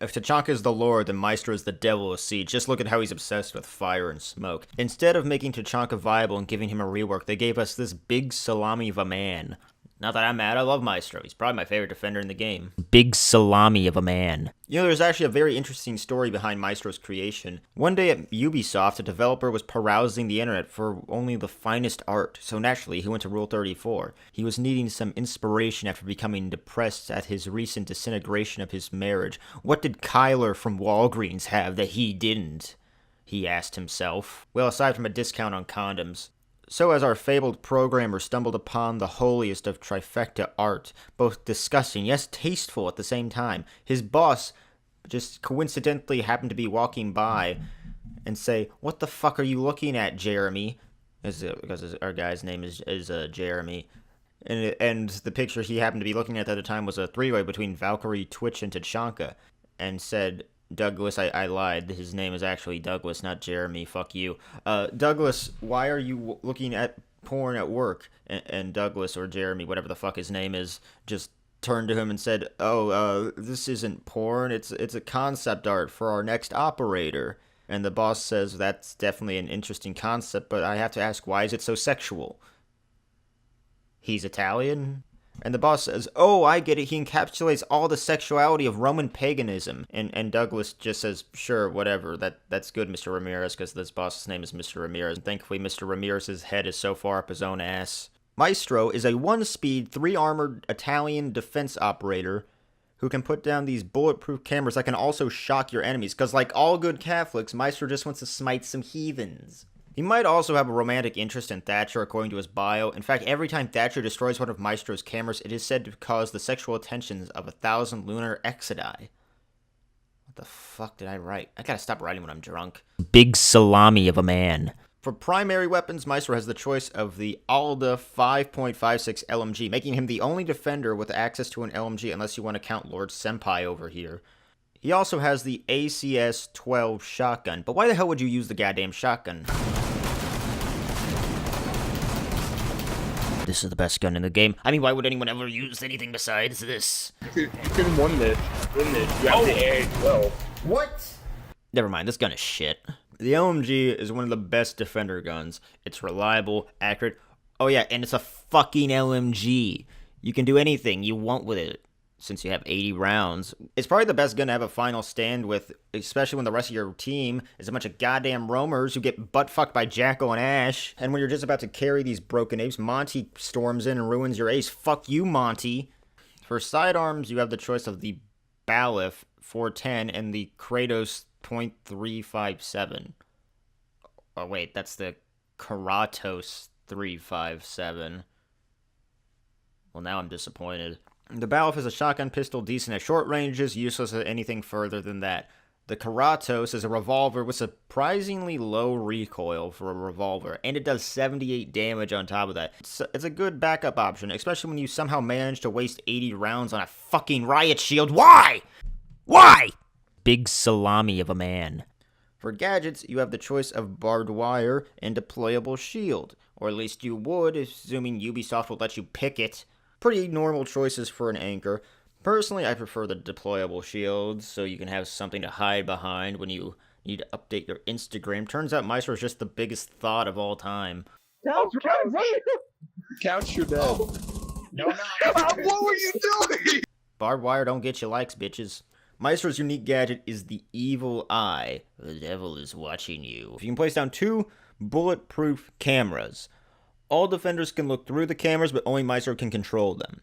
If Tachanka is the Lord, then Maestro is the devil of Siege. Just look at how he's obsessed with fire and smoke. Instead of making Tachanka viable and giving him a rework, they gave us this big salami of a man. Not that I'm mad, I love Maestro. He's probably my favorite defender in the game. Big salami of a man. You know, there's actually a very interesting story behind Maestro's creation. One day at Ubisoft, a developer was perusing the internet for only the finest art, so naturally he went to Rule 34. He was needing some inspiration after becoming depressed at his recent disintegration of his marriage. What did Kyler from Walgreens have that he didn't? He asked himself. Well, aside from a discount on condoms. So as our fabled programmer stumbled upon the holiest of trifecta art, both disgusting, yes tasteful at the same time, his boss just coincidentally happened to be walking by and say, "What the fuck are you looking at, Jeremy?" Because our guy's name is Jeremy. And the picture he happened to be looking at the time was a three-way between Valkyrie, Twitch, and Tachanka, and said, "Douglas, I lied. His name is actually Douglas, not Jeremy. Fuck you. Douglas, why are you looking at porn at work?" And Douglas, or Jeremy, whatever the fuck his name is, just turned to him and said, "Oh, this isn't porn. It's a concept art for our next operator." And the boss says, "That's definitely an interesting concept, but I have to ask, why is it so sexual?" He's Italian? And the boss says, "Oh, I get it. He encapsulates all the sexuality of Roman paganism." And Douglas just says, "Sure, whatever. That's good, Mr. Ramirez," because this boss's name is Mr. Ramirez. And thankfully, Mr. Ramirez's head is so far up his own ass. Maestro is a 1-speed, 3-armored Italian defense operator who can put down these bulletproof cameras that can also shock your enemies. Because like all good Catholics, Maestro just wants to smite some heathens. He might also have a romantic interest in Thatcher, according to his bio. In fact, every time Thatcher destroys one of Maestro's cameras, it is said to cause the sexual attentions of 1,000 lunar exodi. What the fuck did I write? I gotta stop writing when I'm drunk. Big salami of a man. For primary weapons, Maestro has the choice of the Alda 5.56 LMG, making him the only defender with access to an LMG unless you want to count Lord Senpai over here. He also has the ACS-12 shotgun, but why the hell would you use the goddamn shotgun? This is the best gun in the game. I mean, why would anyone ever use anything besides this? You can win this. You have the AR-12. What? Never mind, this gun is shit. The LMG is one of the best defender guns. It's reliable, accurate. Oh yeah, and it's a fucking LMG. You can do anything you want with it, since you have 80 rounds. It's probably the best gun to have a final stand with, especially when the rest of your team is a bunch of goddamn roamers who get butt-fucked by Jackal and Ash. And when you're just about to carry these broken apes, Monty storms in and ruins your ace. Fuck you, Monty. For sidearms, you have the choice of the Balif 410 and the Kratos .357. Oh wait, that's the Karatos 357. Well, now I'm disappointed. The Balif is a shotgun pistol, decent at short ranges, useless at anything further than that. The Karatos is a revolver with surprisingly low recoil for a revolver, and it does 78 damage on top of that. It's a good backup option, especially when you somehow manage to waste 80 rounds on a fucking riot shield. Why? Why? Big salami of a man. For gadgets, you have the choice of barbed wire and deployable shield, or at least you would, assuming Ubisoft will let you pick it. Pretty normal choices for an anchor. Personally, I prefer the deployable shields, so you can have something to hide behind when you need to update your Instagram. Turns out Maestro is just the biggest thought of all time. Couch, you're dead. No, no. What were you doing? Barbed wire don't get you likes, bitches. Maestro's unique gadget is the Evil Eye. The devil is watching you. You can place down 2 bulletproof cameras. All defenders can look through the cameras, but only Maestro can control them.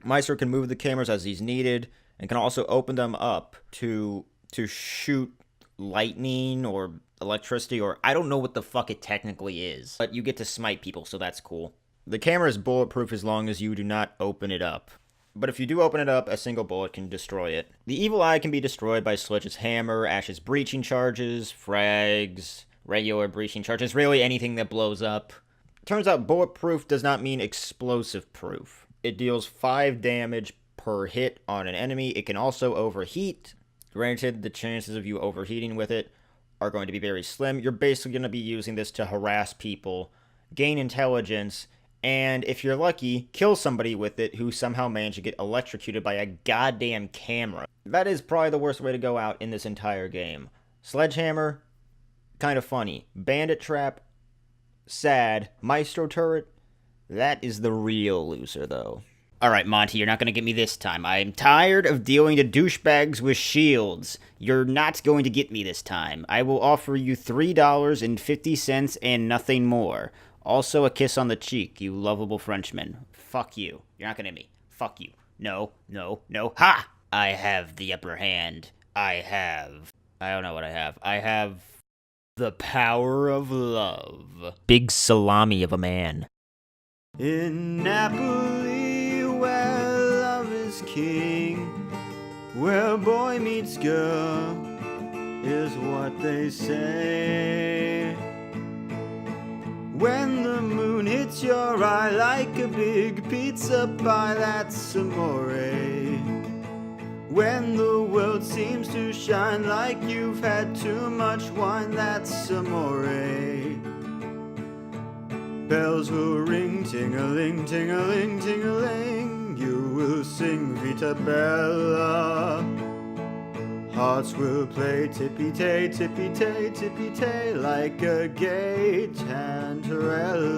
Maestro can move the cameras as he's needed, and can also open them up to shoot lightning or electricity, or I don't know what the fuck it technically is. But you get to smite people, so that's cool. The camera is bulletproof as long as you do not open it up. But if you do open it up, a single bullet can destroy it. The Evil Eye can be destroyed by Sledge's hammer, Ash's breaching charges, frags, regular breaching charges, really anything that blows up. Turns out bulletproof does not mean explosive proof. It deals 5 damage per hit on an enemy. It can also overheat. Granted, the chances of you overheating with it are going to be very slim. You're basically going to be using this to harass people, gain intelligence, and if you're lucky, kill somebody with it who somehow managed to get electrocuted by a goddamn camera. That is probably the worst way to go out in this entire game. Sledgehammer, kind of funny. Bandit Trap, sad. Maestro Turret, that is the real loser, though. Alright, Monty, you're not going to get me this time. I'm tired of dealing to douchebags with shields. You're not going to get me this time. I will offer you $3.50 and nothing more. Also a kiss on the cheek, you lovable Frenchman. Fuck you. You're not going to hit me. Fuck you. No, no, no. Ha! I have the upper hand. I don't know what I have. I have the power of love. Big salami of a man. In Napoli, where love is king, where boy meets girl, is what they say. When the moon hits your eye like a big pizza pie, that's amore. When the world seems to shine like you've had too much wine, that's amore. Bells will ring, ting-a-ling, ting-a-ling, ting-a-ling. You will sing Vita Bella. Hearts will play tippy-tay, tippy-tay, tippy-tay, like a gay tantarella.